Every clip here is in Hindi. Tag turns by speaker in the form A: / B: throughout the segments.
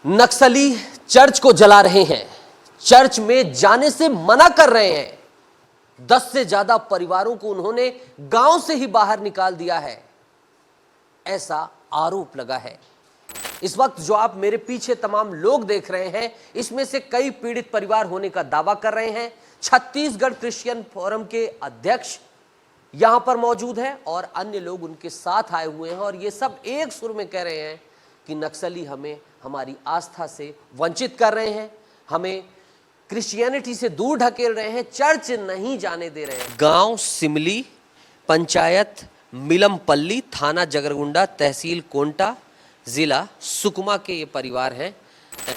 A: नक्सली चर्च को जला रहे हैं, चर्च में जाने से मना कर रहे हैं। 10 से ज्यादा परिवारों को उन्होंने गांव से ही बाहर निकाल दिया है, ऐसा आरोप लगा है। इस वक्त जो आप मेरे पीछे तमाम लोग देख रहे हैं, इसमें से कई पीड़ित परिवार होने का दावा कर रहे हैं। छत्तीसगढ़ क्रिश्चियन फोरम के अध्यक्ष यहां पर मौजूद हैं और अन्य लोग उनके साथ आए हुए हैं और ये सब एक सुर में कह रहे हैं कि नक्सली हमें हमारी आस्था से वंचित कर रहे हैं, हमें क्रिश्चियनिटी से दूर ढकेल रहे हैं, चर्च नहीं जाने दे रहे हैं। गांव सिमली, पंचायत मिलमपल्ली, थाना जगरगुंडा, तहसील कोंटा, जिला सुकमा के ये परिवार हैं।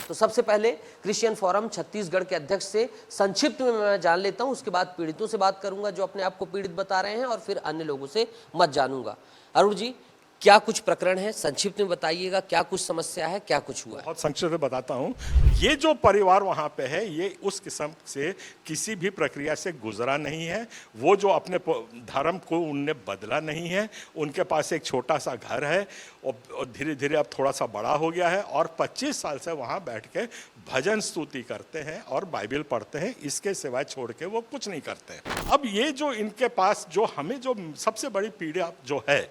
A: तो सबसे पहले क्रिश्चियन फोरम छत्तीसगढ़ के अध्यक्ष से संक्षिप्त में मैं जान लेता हूं, उसके बाद पीड़ितों से बात करूंगा जो अपने आप को पीड़ित बता रहे हैं और फिर अन्य लोगों से मत जानूंगा। अरुण जी, क्या कुछ प्रकरण है, संक्षिप्त में बताइएगा, क्या कुछ समस्या है, क्या कुछ हुआ है?
B: बहुत संक्षिप्त में बताता हूँ। ये जो परिवार वहाँ पे है, ये उस किस्म से किसी भी प्रक्रिया से गुजरा नहीं है। वो जो अपने धर्म को उनने बदला नहीं है। उनके पास एक छोटा सा घर है और धीरे धीरे अब थोड़ा सा बड़ा हो गया है और 25 साल से वहाँ बैठ के भजन स्तुति करते हैं और बाइबल पढ़ते हैं। इसके सिवाय छोड़ के वो कुछ नहीं करते हैं। अब ये जो इनके पास जो हमें जो सबसे बड़ी पीड़ा जो है,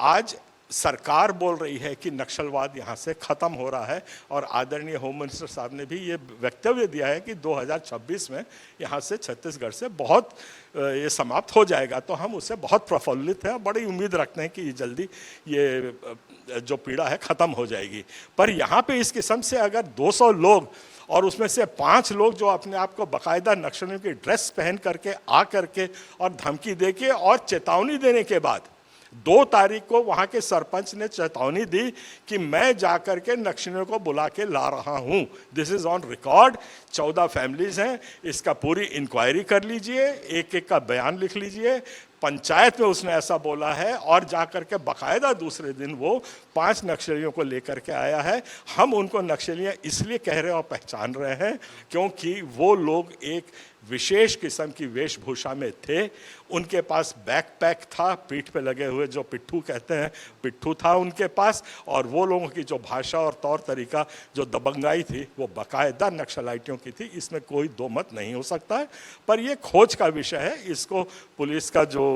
B: आज सरकार बोल रही है कि नक्सलवाद यहाँ से ख़त्म हो रहा है और आदरणीय होम मिनिस्टर साहब ने भी ये वक्तव्य दिया है कि 2026 में यहाँ से छत्तीसगढ़ से बहुत ये समाप्त हो जाएगा। तो हम उससे बहुत प्रफुल्लित हैं, बड़ी उम्मीद रखते हैं कि जल्दी ये जो पीड़ा है ख़त्म हो जाएगी। पर यहाँ पे इस किस्म से अगर 200 लोग और उसमें से 5 लोग जो अपने आप को बाकायदा नक्सलियों की ड्रेस पहन करके आ करके और धमकी दे के और चेतावनी देने के बाद 2 तारीख को वहाँ के सरपंच ने चेतावनी दी कि मैं जाकर के नक्सलियों को बुला के ला रहा हूँ। This is on record. 14 families हैं, इसका पूरी इंक्वायरी कर लीजिए, एक एक का बयान लिख लीजिए। पंचायत में उसने ऐसा बोला है और जाकर के बाकायदा दूसरे दिन वो 5 नक्सलियों को लेकर के आया है। हम उनको नक्सलियाँ इसलिए कह रहे और पहचान रहे हैं क्योंकि वो लोग एक विशेष किस्म की वेशभूषा में थे। उनके पास बैकपैक था, पीठ पे लगे हुए जो पिट्ठू कहते हैं, पिट्ठू था उनके पास। और वो लोगों की जो भाषा और तौर तरीका, जो दबंगाई थी, वो बाकायदा नक्सलाइटियों की थी। इसमें कोई दो मत नहीं हो सकता है। पर ये खोज का विषय है, इसको पुलिस का जो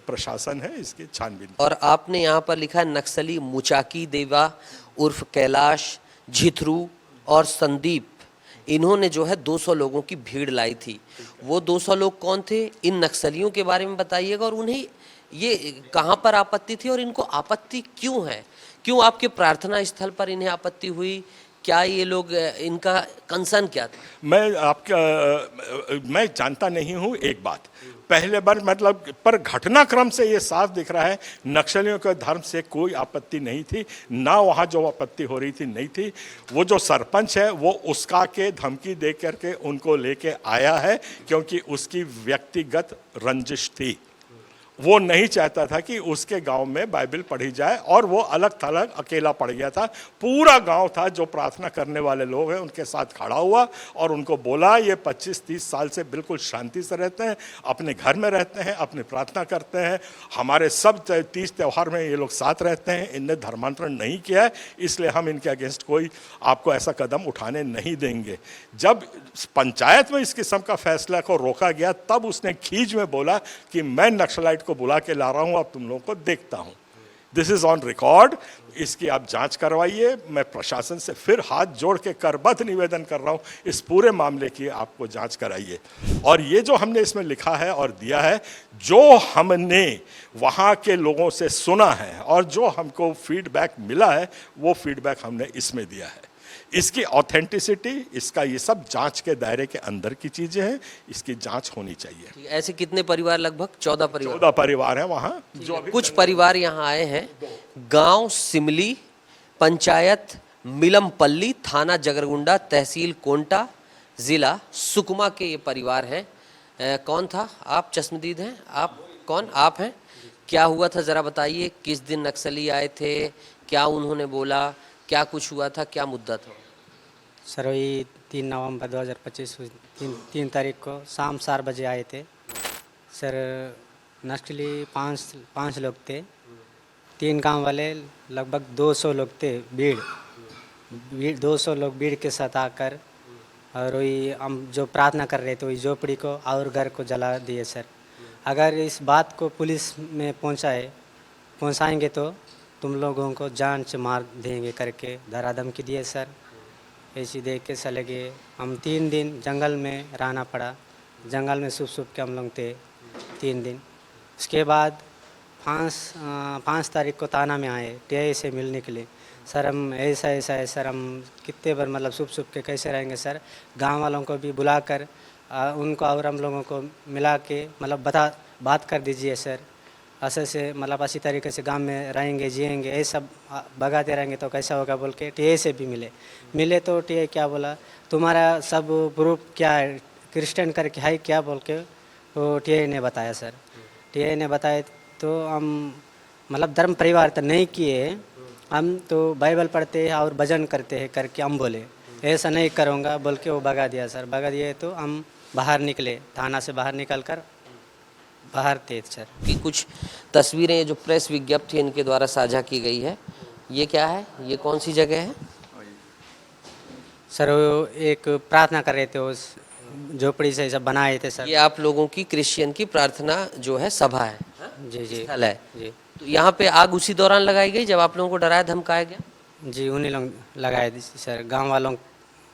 B: प्रशासन है इसकी छानबीन।
A: और आपने यहाँ पर लिखा है नक्सली मुचाकी देवा उर्फ कैलाश, झिथरू और संदीप, इन्होंने जो है 200 लोगों की भीड़ लाई थी। वो 200 लोग कौन थे, इन नक्सलियों के बारे में बताइएगा और उन्हें ये कहाँ पर आपत्ति थी और इनको आपत्ति क्यों है, क्यों आपके प्रार्थना स्थल पर इन्हें आपत्ति हुई, क्या ये लोग, इनका कंसर्न क्या था?
B: मैं जानता नहीं हूँ एक बात। पहले बार मतलब पर घटनाक्रम से ये साफ दिख रहा है नक्सलियों के धर्म से कोई आपत्ति नहीं थी, ना वहाँ जो आपत्ति हो रही थी नहीं थी। वो जो सरपंच है वो उसका के धमकी दे करके उनको लेके आया है क्योंकि उसकी व्यक्तिगत रंजिश थी। वो नहीं चाहता था कि उसके गांव में बाइबल पढ़ी जाए और वो अलग थलग अकेला पड़ गया था। पूरा गांव था जो प्रार्थना करने वाले लोग हैं उनके साथ खड़ा हुआ और उनको बोला ये 25-30 साल से बिल्कुल शांति से रहते हैं, अपने घर में रहते हैं, अपनी प्रार्थना करते हैं, हमारे सब 30 त्यौहार में ये लोग साथ रहते हैं, इनने धर्मांतरण नहीं किया है, इसलिए हम इनके अगेंस्ट कोई आपको ऐसा कदम उठाने नहीं देंगे। जब पंचायत में इस किस्म का फैसला को रोका गया तब उसने खींच में बोला कि मैं नक्सलाइट को बुला के ला रहा हूं, अब तुम लोगों को देखता हूं। This is on record. इसकी आप जांच करवाइए। मैं प्रशासन से फिर हाथ जोड़ के करबद्ध निवेदन कर रहा हूं, इस पूरे मामले की आपको जांच कराइए। और ये जो हमने इसमें लिखा है और दिया है, जो हमने वहां के लोगों से सुना है और जो हमको फीडबैक मिला है, वो फीडबैक हमने इसमें दिया है। इसकी ऑथेंटिसिटी, इसका ये सब जांच के दायरे के अंदर की चीजें हैं, इसकी जांच होनी चाहिए।
A: ऐसे कितने परिवार? लगभग 14 परिवार।
B: 14 परिवार हैं वहाँ। जो
A: कुछ परिवार यहाँ आए हैं। गांव सिमली, पंचायत मिलमपल्ली, थाना जगरगुंडा, तहसील कोंटा, जिला सुकमा के ये परिवार हैं। कौन था? आप चश्मदीद हैं? आप कौन? आप हैं? क्या हुआ था जरा बताइए। किस दिन नक्सली आए थे, क्या उन्होंने बोला, क्या कुछ हुआ था, क्या मुद्दा था?
C: सर वही 3 नवंबर 2025 तीन तारीख को शाम 4 बजे आए थे सर। नक्सली 5 लोग थे, 3 गांव वाले, लगभग 200 लोग थे भीड़। 200 लोग भीड़ के साथ आकर और वही हम जो प्रार्थना कर रहे थे वही झोपड़ी को और घर को जला दिए सर। अगर इस बात को पुलिस में पहुंचाएंगे तो तुम लोगों को जान से मार देंगे करके धरा धमकी दिए सर। ऐसी देख के चले गए। हम 3 दिन जंगल में रहना पड़ा। जंगल में छुप के हम लोग थे 3 दिन। उसके बाद 5 तारीख को थाना में आए टीआई से मिलने के लिए। सर हम ऐसा है सर, हम कितने बार मतलब छुप के कैसे रहेंगे सर। गांव वालों को भी बुलाकर उनको और हम लोगों को मिला के मतलब बात कर दीजिए सर। ऐसे से मतलब अच्छी तरीके से गांव में रहेंगे जिएंगे, ये सब भगाते रहेंगे तो कैसा होगा बोल के टीआई से भी मिले तो टीआई क्या बोला, तुम्हारा सब प्रूफ क्या है, क्रिश्चियन करके है क्या बोल के वो टीआई ने बताया सर। टीआई ने बताया तो हम मतलब धर्म परिवार तो नहीं किए, हम तो बाइबल पढ़ते हैं और भजन करते हैं करके हम बोले ऐसा नहीं करूँगा बोल के वो भगा दिया सर। भगा दिए तो हम बाहर निकले, थाना से बाहर निकल कर बाहर थे सर।
A: कि कुछ तस्वीरें ये जो प्रेस विज्ञप्ति इनके द्वारा साझा की गई है, ये क्या है, ये कौन सी जगह है?
C: सर वो एक प्रार्थना कर रहे थे, उस झोपड़ी से सब बनाए थे सर।
A: ये आप लोगों की क्रिश्चियन की प्रार्थना जो है सभा है,
C: जी जी
A: स्थल है।
C: जी
A: तो यहाँ पे आग उसी दौरान लगाई गई जब आप लोगों को डराया धमकाया गया?
C: जी उन्हीं लोग लगाए थे सर, गांव वालों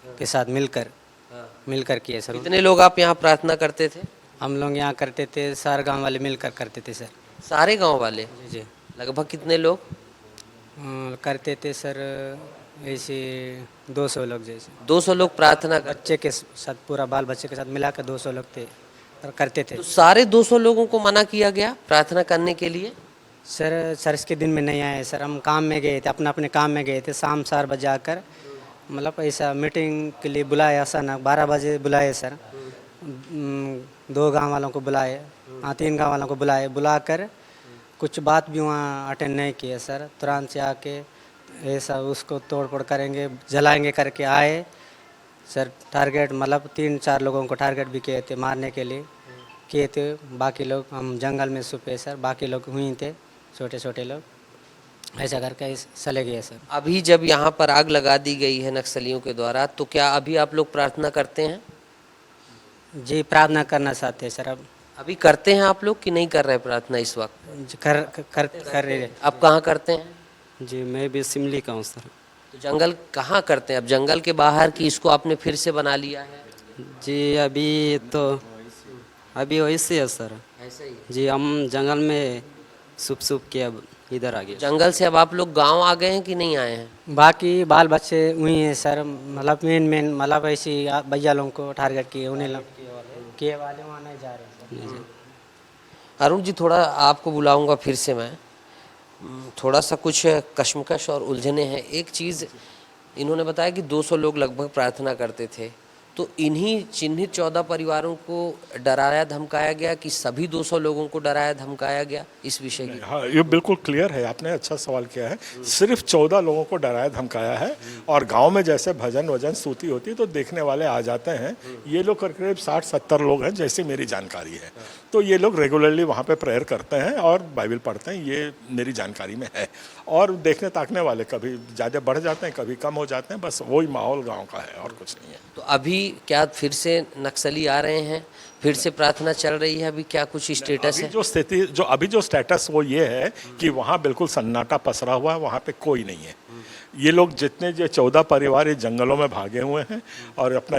C: के साथ मिलकर किए सर।
A: कितने लोग आप यहाँ प्रार्थना करते थे?
C: हम लोग यहाँ करते थे, सारे गांव वाले मिलकर करते थे सर।
A: सारे गांव वाले?
C: जी जी
A: लगभग कितने लोग?
C: करते थे सर ऐसे 200 लोग जैसे।
A: 200 लोग प्रार्थना करते?
C: बच्चे के साथ पूरा बाल बच्चे के साथ मिलाकर 200 लोग थे और करते थे।
A: तो सारे 200 लोगों को मना किया गया प्रार्थना करने के लिए?
C: सर चर्च के दिन में नहीं आए सर, हम काम में गए थे, अपने काम में गए थे। शाम 4 बजे आकर मतलब ऐसा मीटिंग के लिए बुलाया अचानक, 12 बजे बुलाए सर। 2 गांव वालों को बुलाए, 3 गांव वालों को बुलाकर कुछ बात भी वहाँ अटेंड नहीं किए सर। तुरंत से आके ऐसा उसको तोड़ फोड़ करेंगे, जलाएंगे करके आए सर। टारगेट मतलब 3-4 लोगों को टारगेट भी किए थे, मारने के लिए किए थे। बाकी लोग हम जंगल में छुपे सर, बाकी लोग हुई थे छोटे लोग, ऐसा करके चले गए सर।
A: अभी जब यहाँ पर आग लगा दी गई है नक्सलियों के द्वारा, तो क्या अभी आप लोग प्रार्थना करते हैं?
C: जी प्रार्थना करना चाहते हैं सर। अब
A: अभी करते हैं आप लोग कि नहीं कर रहे प्रार्थना इस वक्त?
C: कर रहे हैं।
A: आप कहाँ करते हैं?
C: जी मैं भी सिमली का हूँ सर।
A: तो जंगल कहाँ करते हैं? अब जंगल के बाहर की इसको आपने फिर से बना लिया है?
C: जी अभी वैसे है सर।
A: ऐसे ही?
C: जी हम जंगल में छुप के अब इधर आ गए।
A: जंगल से अब आप लोग गांव आ गए हैं कि नहीं आए हैं?
C: बाकी बाल बच्चे वही हैं सर, मतलब मेन मतलब ऐसी भैया लोगों को टारगेट किए, उन्हें लोग किए वाले वहाँ नहीं जा रहे सर।
A: अरुण जी, थोड़ा आपको बुलाऊंगा फिर से मैं। थोड़ा सा कुछ कश्मकश और उलझने हैं। एक चीज़ इन्होंने बताया कि 200 लोग लगभग प्रार्थना करते थे, तो इन्हीं चिन्हित 14 परिवारों को डराया धमकाया गया कि सभी 200 लोगों को डराया धमकाया गया? इस विषय की
B: हाँ, ये बिल्कुल क्लियर है, आपने अच्छा सवाल किया है। सिर्फ 14 लोगों को डराया धमकाया है, और गांव में जैसे भजन वजन स्तुति होती है तो देखने वाले आ जाते हैं। ये लोग करीब 60-70 लोग हैं जैसी मेरी जानकारी है। तो ये लोग रेगुलरली वहाँ पे प्रेयर करते हैं और बाइबल पढ़ते हैं, ये मेरी जानकारी में है। और देखने ताकने वाले कभी ज़्यादा बढ़ जाते हैं, कभी कम हो जाते हैं, बस वही माहौल गाँव का है और कुछ नहीं है।
A: तो अभी क्या फिर से नक्सली आ रहे हैं? फिर से प्रार्थना चल रही है? अभी क्या कुछ स्टेटस है?
B: अभी जो स्टेटस वो ये है कि वहाँ बिल्कुल सन्नाटा पसरा हुआ है, वहाँ पे कोई नहीं है। ये लोग जितने जो 14 परिवार ये जंगलों में भागे हुए हैं और अपना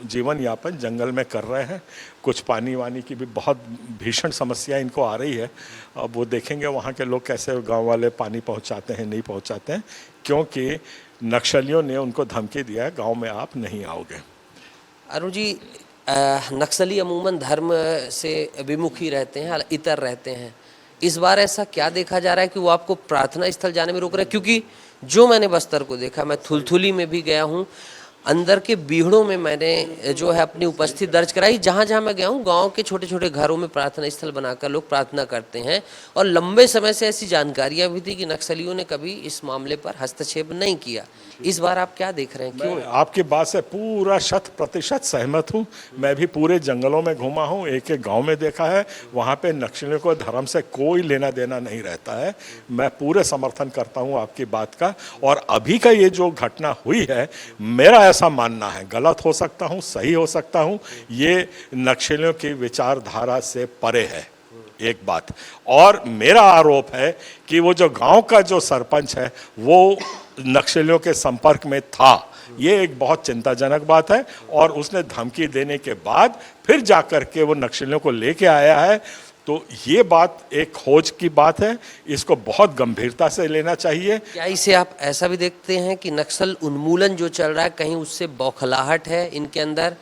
B: जीवन यापन जंगल में कर रहे हैं। कुछ पानी वानी की भी बहुत भीषण समस्या इनको आ रही है। अब वो देखेंगे वहाँ के लोग कैसे गांव वाले पानी पहुँचाते हैं, नहीं पहुँचाते हैं, क्योंकि नक्सलियों ने उनको धमकी दिया है गाँव में आप नहीं आओगे।
A: अरुण जी, नक्सली अमूमन धर्म से विमुख ही रहते हैं, इतर रहते हैं। इस बार ऐसा क्या देखा जा रहा है कि वो आपको प्रार्थना स्थल जाने में रोक रहे हैं? क्योंकि जो मैंने बस्तर को देखा, मैं थुलथुली में भी गया हूँ, अंदर के बीहड़ों में मैंने जो है अपनी उपस्थिति दर्ज कराई। जहाँ जहाँ मैं गया हूँ गांव के छोटे छोटे घरों में प्रार्थना स्थल बनाकर लोग प्रार्थना करते हैं, और लंबे समय से ऐसी जानकारियां भी थी कि नक्सलियों ने कभी इस मामले पर हस्तक्षेप नहीं किया। इस बार आप क्या देख रहे हैं, क्यों?
B: मैं आपकी बात से पूरा 100% सहमत हूँ। मैं भी पूरे जंगलों में घूमा हूँ, एक एक गांव में देखा है, वहाँ पे नक्सलियों को धर्म से कोई लेना देना नहीं रहता है। मैं पूरे समर्थन करता हूँ आपकी बात का। और अभी का ये जो घटना हुई है, मेरा ऐसा मानना है, गलत हो सकता हूँ, सही हो सकता हूँ, ये नक्सलियों की विचारधारा से परे है, एक बात। और मेरा आरोप है कि वो जो गांव का जो सरपंच है वो नक्सलियों के संपर्क में था। ये एक बहुत चिंताजनक बात है। और उसने धमकी देने के बाद फिर जाकर के वो नक्सलियों को लेके आया है। तो ये बात एक खोज की बात है, इसको बहुत गंभीरता से लेना चाहिए।
A: क्या इसे आप ऐसा भी देखते हैं कि नक्सल उन्मूलन जो चल रहा है, कहीं उससे बौखलाहट है इनके अंदर,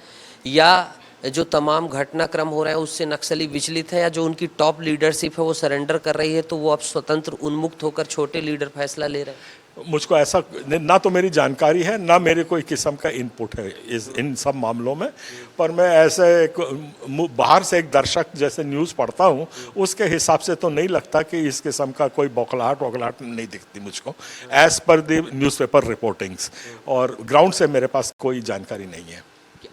A: या जो तमाम घटनाक्रम हो रहे हैं उससे नक्सली विचलित है, या जो उनकी टॉप लीडरशिप है वो सरेंडर कर रही है, तो वो अब स्वतंत्र उन्मुक्त होकर छोटे लीडर फैसला ले रहे हैं?
B: मुझको ऐसा ना तो मेरी जानकारी है, ना मेरे कोई किस्म का इनपुट है इन सब मामलों में। पर मैं ऐसे बाहर से एक दर्शक जैसे न्यूज़ पढ़ता हूँ, उसके हिसाब से तो नहीं लगता कि इस किस्म का कोई बौखलाहट वौखलाहट नहीं दिखती मुझको, as per the newspaper reportings. और ग्राउंड से मेरे पास कोई जानकारी नहीं है।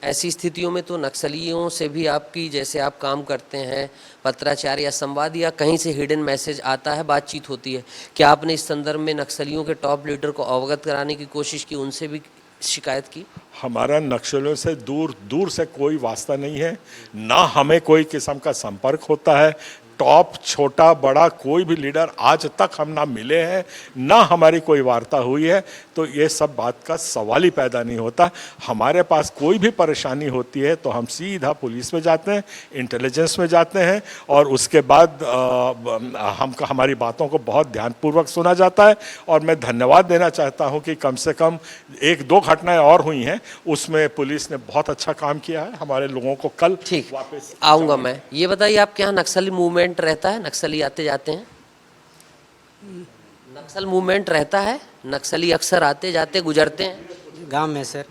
A: ऐसी स्थितियों में तो नक्सलियों से भी आपकी, जैसे आप काम करते हैं पत्राचार या संवाद, या कहीं से हिडन मैसेज आता है, बातचीत होती है, क्या आपने इस संदर्भ में नक्सलियों के टॉप लीडर को अवगत कराने की कोशिश की, उनसे भी शिकायत की?
B: हमारा नक्सलियों से दूर दूर से कोई वास्ता नहीं है, ना हमें कोई किस्म का संपर्क होता है। टॉप छोटा बड़ा कोई भी लीडर आज तक हम ना मिले हैं, ना हमारी कोई वार्ता हुई है। तो ये सब बात का सवाल ही पैदा नहीं होता। हमारे पास कोई भी परेशानी होती है तो हम सीधा पुलिस में जाते हैं, इंटेलिजेंस में जाते हैं, और उसके बाद हमारी बातों को बहुत ध्यानपूर्वक सुना जाता है। और मैं धन्यवाद देना चाहता हूं कि कम से कम एक दो घटनाएं और हुई हैं, उसमें पुलिस ने बहुत अच्छा काम किया है। हमारे लोगों को कल
A: ठीक
B: वापस
A: आऊँगा मैं। ये बताइए, आपके यहाँ नक्सली मूवमेंट रहता है? नक्सली आते जाते हैं? नक्सल मूवमेंट रहता है? नक्सली अक्सर आते जाते गुजरते हैं
C: गांव में सर?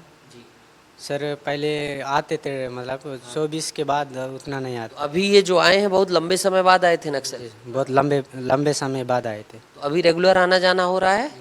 C: सर पहले आते थे, मतलब 24 के बाद उतना नहीं आते।
A: अभी ये जो आए हैं बहुत लंबे समय बाद आए थे नक्सली?
C: बहुत लंबे समय बाद आए थे।
A: तो अभी रेगुलर आना जाना हो रहा है?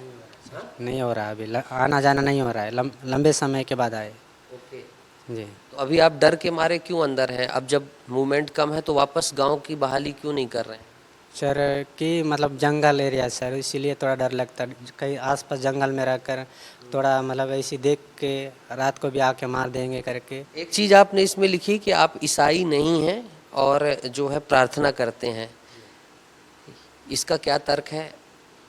C: नहीं हो रहा, अभी आना जाना नहीं हो रहा है, लंबे समय के बाद आए।
A: ओके।
C: जी।
A: तो अभी आप डर के मारे क्यों अंदर हैं? अब जब मूवमेंट कम है तो वापस गांव की बहाली क्यों नहीं कर रहे हैं?
C: सर कि मतलब जंगल एरिया है सर, इसीलिए थोड़ा डर लगता है। कहीं आसपास जंगल में रहकर थोड़ा मतलब ऐसी देख के रात को भी आके मार देंगे करके।
A: एक चीज़ आपने इसमें लिखी कि आप ईसाई नहीं हैं और जो है प्रार्थना करते हैं, इसका क्या तर्क है?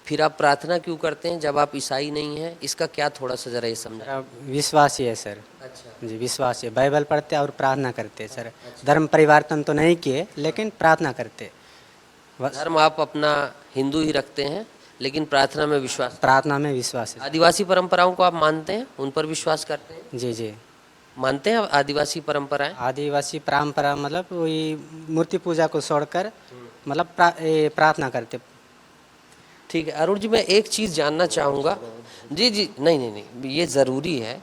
A: फिर आप प्रार्थना क्यों करते हैं जब आप ईसाई नहीं हैं? इसका क्या, थोड़ा सा ज़रा ये समझा।
C: विश्वास ही है सर।
A: अच्छा
C: जी, विश्वास है। बाइबल पढ़ते और प्रार्थना करते सर। धर्म परिवर्तन तो नहीं किए, लेकिन प्रार्थना करते।
A: धर्म आप अपना हिंदू ही रखते हैं, लेकिन प्रार्थना में विश्वास?
C: प्रार्थना में विश्वास है।
A: आदिवासी परंपराओं को आप मानते हैं, उन पर विश्वास करते हैं?
C: जी जी
A: मानते हैं आदिवासी परंपराएं?
C: आदिवासी परंपरा मतलब वही मूर्ति पूजा को छोड़कर मतलब प्रार्थना करते।
A: ठीक है अरुण जी, मैं एक चीज़ जानना चाहूँगा। जी जी, नहीं नहीं नहीं, ये ज़रूरी है।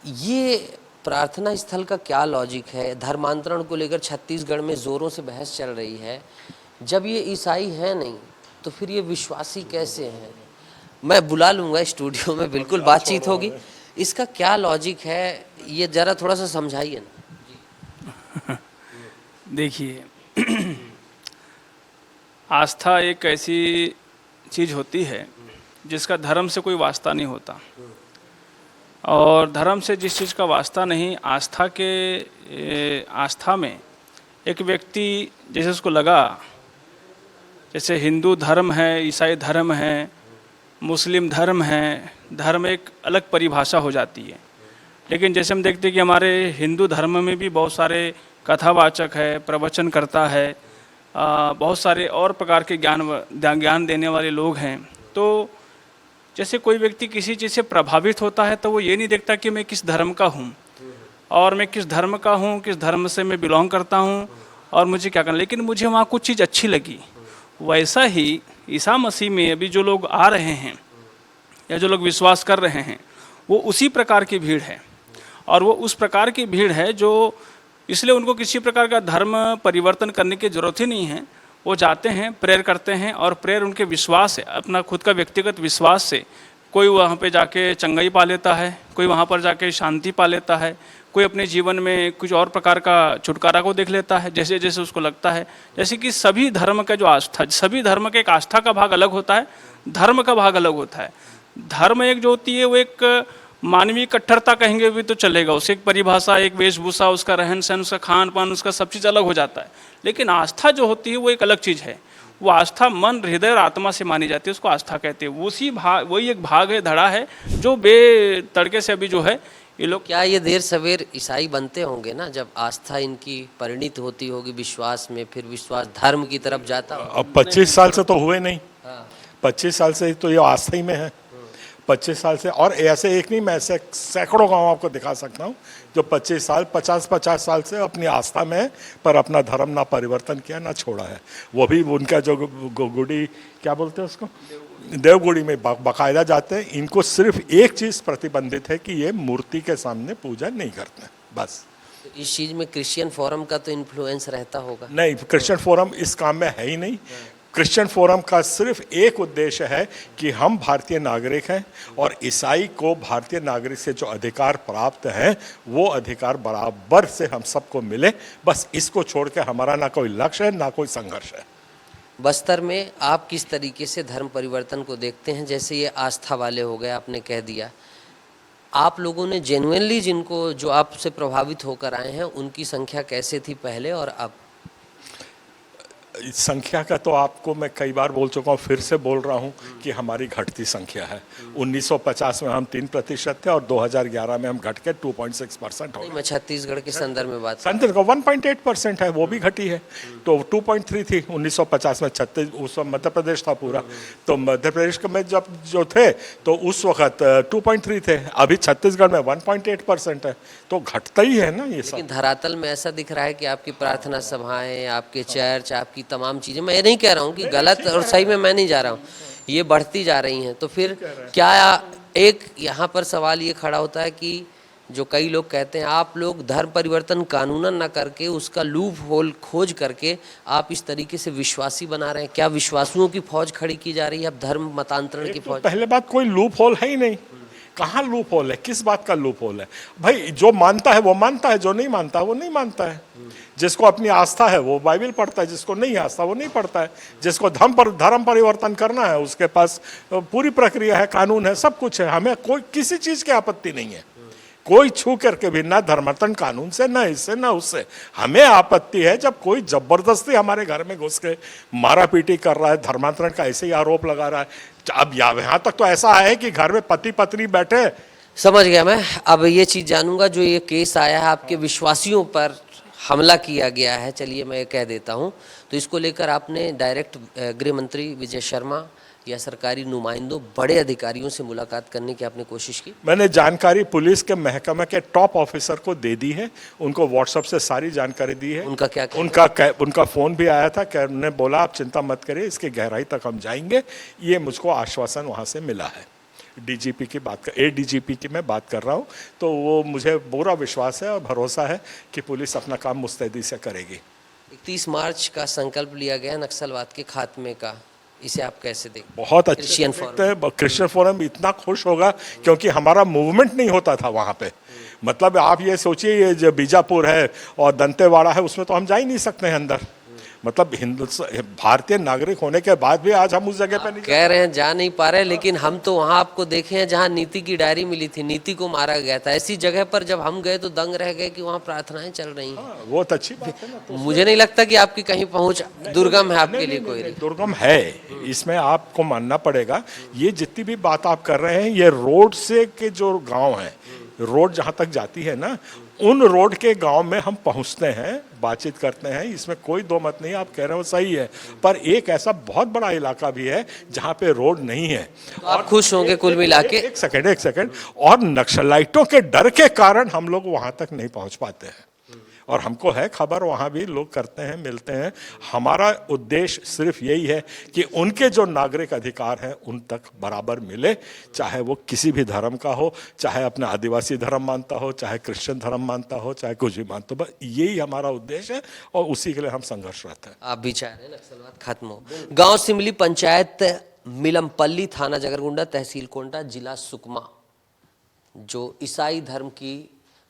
A: ये प्रार्थना स्थल का क्या लॉजिक है? धर्मांतरण को लेकर छत्तीसगढ़ में ज़ोरों से बहस चल रही है। जब ये ईसाई है नहीं तो फिर ये विश्वासी कैसे हैं? मैं बुला लूँगा स्टूडियो में, बिल्कुल बातचीत होगी। इसका क्या लॉजिक है, ये ज़रा थोड़ा सा समझाइए ना।
D: देखिए, आस्था एक ऐसी चीज़ होती है जिसका धर्म से कोई वास्ता नहीं होता, और धर्म से जिस चीज़ का वास्ता नहीं, आस्था में एक व्यक्ति जैसे उसको लगा, जैसे हिंदू धर्म है, ईसाई धर्म है, मुस्लिम धर्म है, धर्म एक अलग परिभाषा हो जाती है। लेकिन जैसे हम देखते हैं कि हमारे हिंदू धर्म में भी बहुत सारे कथावाचक है, प्रवचन करता है, बहुत सारे और प्रकार के ज्ञान देने वाले लोग हैं। तो जैसे कोई व्यक्ति किसी चीज़ से प्रभावित होता है तो वो ये नहीं देखता कि मैं किस धर्म का हूँ और मैं किस धर्म का हूँ, किस धर्म से मैं बिलोंग करता हूँ और मुझे क्या करना, लेकिन मुझे वहाँ कुछ चीज़ अच्छी लगी। वैसा ही ईसा मसीह में अभी जो लोग आ रहे हैं या जो लोग विश्वास कर रहे हैं, वो उसी प्रकार की भीड़ है। और वो उस प्रकार की भीड़ है जो, इसलिए उनको किसी प्रकार का धर्म परिवर्तन करने की ज़रूरत ही नहीं है। वो जाते हैं, प्रेयर करते हैं, और प्रेयर उनके विश्वास से, अपना खुद का व्यक्तिगत विश्वास से, कोई वहाँ पे जाके चंगाई पा लेता है, कोई वहाँ पर जाके शांति पा लेता है, कोई अपने जीवन में कुछ और प्रकार का छुटकारा को देख लेता है, जैसे जैसे उसको लगता है। जैसे कि सभी धर्म का जो आस्था, सभी धर्म के एक आस्था का भाग अलग होता है, धर्म का भाग अलग होता है। धर्म एक जो होती है वो एक मानवीय कट्टरता कहेंगे भी तो चलेगा, उसे एक परिभाषा, एक वेशभूषा, उसका रहन सहन, उसका खान पान, उसका सब चीज़ अलग हो जाता है। लेकिन आस्था जो होती है वो एक अलग चीज़ है। वो आस्था मन, हृदय और आत्मा से मानी जाती है, उसको आस्था कहते हैं। उसी भाग, वही एक भाग है, धड़ा है, जो बेतड़के से अभी जो है ये लोग।
A: क्या ये देर सवेर ईसाई बनते होंगे ना, जब आस्था इनकी परिणित होती होगी विश्वास में, फिर विश्वास धर्म की तरफ जाता होगा?
B: अब 25 साल से तो हुए नहीं, 25 साल से तो ये आस्था ही में है, 25 साल से। और ऐसे एक नहीं, मैं ऐसे सैकड़ों गांव आपको दिखा सकता हूँ जो 25 साल 50 साल से अपनी आस्था में है, पर अपना धर्म ना परिवर्तन किया ना छोड़ा है। वो भी उनका जो गुड़ी, क्या बोलते हैं उसको, देवगुड़ी में बाकायदा जाते हैं। इनको सिर्फ एक चीज़ प्रतिबंधित है कि ये मूर्ति के सामने पूजा नहीं करते, बस।
A: इस चीज़ में क्रिश्चियन फोरम का तो इन्फ्लुएंस रहता होगा?
B: नहीं, क्रिश्चियन फोरम इस काम में है ही नहीं। क्रिश्चियन फोरम का सिर्फ एक उद्देश्य है कि हम भारतीय नागरिक हैं और ईसाई को भारतीय नागरिक से जो अधिकार प्राप्त हैं वो अधिकार बराबर से हम सबको मिले, बस इसको छोड़ के हमारा ना कोई लक्ष्य है ना कोई संघर्ष है।
A: बस्तर में आप किस तरीके से धर्म परिवर्तन को देखते हैं? जैसे ये आस्था वाले हो गए, आपने कह दिया, आप लोगों ने जेन्युइनली जिनको, जो आपसे प्रभावित होकर आए हैं, उनकी संख्या कैसे थी पहले और अब?
B: संख्या का तो आपको मैं कई बार बोल चुका हूँ, फिर से बोल रहा हूँ कि हमारी घटती संख्या है। 1950 में हम 3% थे और 2011 में हम घट के 2.6% हो गए।
A: मैं छत्तीसगढ़ के संदर्भ में बात
B: संतुल का 1.8% है, वो भी घटी है। तो 2.3 थी 1950 में, उस मध्य प्रदेश था पूरा, तो मध्य प्रदेश में जब जो थे तो उस वक्त 2.3 थे, अभी छत्तीसगढ़ में 1.8% है, तो घटता ही है ना ये सब।
A: लेकिन धरातल में ऐसा दिख रहा है कि आपकी प्रार्थना सभाएं, आपके चर्च, आपकी तमाम चीज़ें, मैं ये नहीं कह रहा हूँ कि गलत और सही में मैं नहीं जा रहा हूँ, ये बढ़ती जा रही हैं। तो फिर क्या एक यहाँ पर सवाल ये खड़ा होता है कि जो कई लोग कहते हैं आप लोग धर्म परिवर्तन कानूनन ना करके उसका लूप होल खोज करके आप इस तरीके से विश्वासी बना रहे हैं। क्या विश्वासियों की फौज खड़ी की जा रही है अब, धर्म मतांतरण की फौज?
B: पहले बात, कोई लूप होल है ही नहीं। कहाँ लूप होल है, किस बात का लूप होल है भाई? जो मानता है वो मानता है, जो नहीं मानता है वो नहीं मानता है। जिसको अपनी आस्था है वो बाइबल पढ़ता है, जिसको नहीं आस्था वो नहीं पढ़ता है। जिसको धर्म परिवर्तन करना है उसके पास पूरी प्रक्रिया है, कानून है, सब कुछ है। हमें कोई किसी चीज की आपत्ति नहीं है, कोई छू करके भी, ना धर्मांतरण कानून से, ना इससे ना उससे। हमें आपत्ति है जब कोई जबरदस्ती हमारे घर में घुस के मारा पीटी कर रहा है, धर्मांतरण का ऐसे ही आरोप लगा रहा है। अब यहाँ तक तो ऐसा है कि घर में पति पत्नी बैठे।
A: समझ गया मैं। अब ये चीज़ जानूंगा, जो ये केस आया है आपके विश्वासियों पर हमला किया गया है, चलिए मैं ये कह देता हूँ, तो इसको लेकर आपने डायरेक्ट गृह मंत्री विजय शर्मा या सरकारी नुमाइंदों, बड़े अधिकारियों से मुलाकात करने की आपने कोशिश की?
B: मैंने जानकारी पुलिस के महकमे के टॉप ऑफिसर को दे दी है, उनको व्हाट्सएप से सारी जानकारी दी है।
A: उनका क्या
B: उनका फोन भी आया था, उन्होंने बोला आप चिंता मत करिए, इसकी गहराई तक हम जाएंगे। ये मुझको आश्वासन वहाँ से मिला है। डीजीपी की बात कर, एडीजीपी की मैं बात कर रहा हूँ, तो वो मुझे पूरा विश्वास है और भरोसा है कि पुलिस अपना काम मुस्तैदी से करेगी।
A: 31 मार्च का संकल्प लिया गया नक्सलवाद के खात्मे का, इसे आप कैसे देखते?
B: बहुत अच्छे क्रिश्चियन फोरम इतना खुश होगा क्योंकि हमारा मूवमेंट नहीं होता था वहाँ पे। मतलब आप ये सोचिए, ये जो बीजापुर है और दंतेवाड़ा है, उसमें तो हम जा ही नहीं सकते हैं अंदर। मतलब भारतीय नागरिक होने के बाद भी आज हम उस जगह पे नहीं
A: कह रहे हैं जा नहीं पा रहे, लेकिन हम तो वहाँ आपको देखे हैं जहाँ नीति की डायरी मिली थी, नीति को मारा गया था। ऐसी जगह पर जब हम गए तो दंग रह गए कि वहाँ प्रार्थनाएं चल रही हैं।
B: वो तो अच्छी बात है ना। तो
A: मुझे नहीं लगता कि आपकी कहीं पहुँच दुर्गम है आपके लिए कोई?
B: दुर्गम है, इसमें आपको मानना पड़ेगा। ये जितनी भी बात आप कर रहे हैं, ये रोड से के जो गाँव है, रोड जहाँ तक जाती है ना, उन रोड के गांव में हम पहुंचते हैं, बातचीत करते हैं, इसमें कोई दो मत नहीं। आप कह रहे हो सही है, पर एक ऐसा बहुत बड़ा इलाका भी है जहां पे रोड नहीं है।
A: तो आप खुश होंगे कुल मिला के?
B: एक सेकंड, और नक्सलाइटों के डर के कारण हम लोग वहां तक नहीं पहुंच पाते हैं। और हमको है खबर, वहाँ भी लोग करते हैं, मिलते हैं। हमारा उद्देश्य सिर्फ यही है कि उनके जो नागरिक अधिकार हैं उन तक बराबर मिले, चाहे वो किसी भी धर्म का हो, चाहे अपना आदिवासी धर्म मानता हो, चाहे क्रिश्चियन धर्म मानता हो, चाहे कुछ भी मानता हो। बस यही हमारा उद्देश्य है और उसी के लिए हम संघर्षरत हैं।
A: आप भी चाह रहे हैं नक्सलवाद खत्म हो। गांव सिमली, पंचायत मिलमपल्ली, थाना जगरगुंडा, तहसील कोंटा, जिला सुकमा, जो ईसाई धर्म की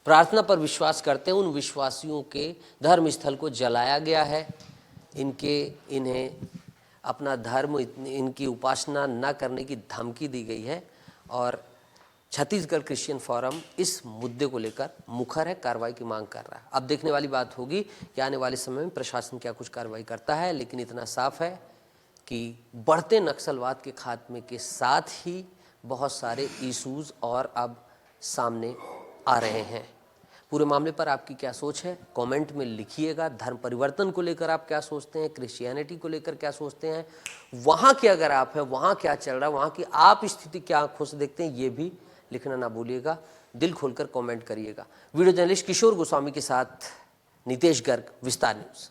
A: प्रार्थना पर विश्वास करते हैं, उन विश्वासियों के धर्म स्थल को जलाया गया है। इन्हें अपना धर्म, इनकी उपासना न करने की धमकी दी गई है और छत्तीसगढ़ क्रिश्चियन फोरम इस मुद्दे को लेकर मुखर है, कार्रवाई की मांग कर रहा है। अब देखने वाली बात होगी कि आने वाले समय में प्रशासन क्या कुछ कार्रवाई करता है, लेकिन इतना साफ है कि बढ़ते नक्सलवाद के खात्मे के साथ ही बहुत सारे इश्यूज और अब सामने आ रहे हैं। पूरे मामले पर आपकी क्या सोच है, कमेंट में लिखिएगा। धर्म परिवर्तन को लेकर आप क्या सोचते हैं, क्रिश्चियनिटी को लेकर क्या सोचते हैं, वहाँ के अगर आप हैं वहाँ क्या चल रहा है, वहाँ की आप स्थिति क्या आंखों से देखते हैं, ये भी लिखना ना भूलिएगा। दिल खोलकर कमेंट करिएगा। वीडियो जर्नलिस्ट किशोर गोस्वामी के साथ नितेश गर्ग, विस्तार न्यूज़।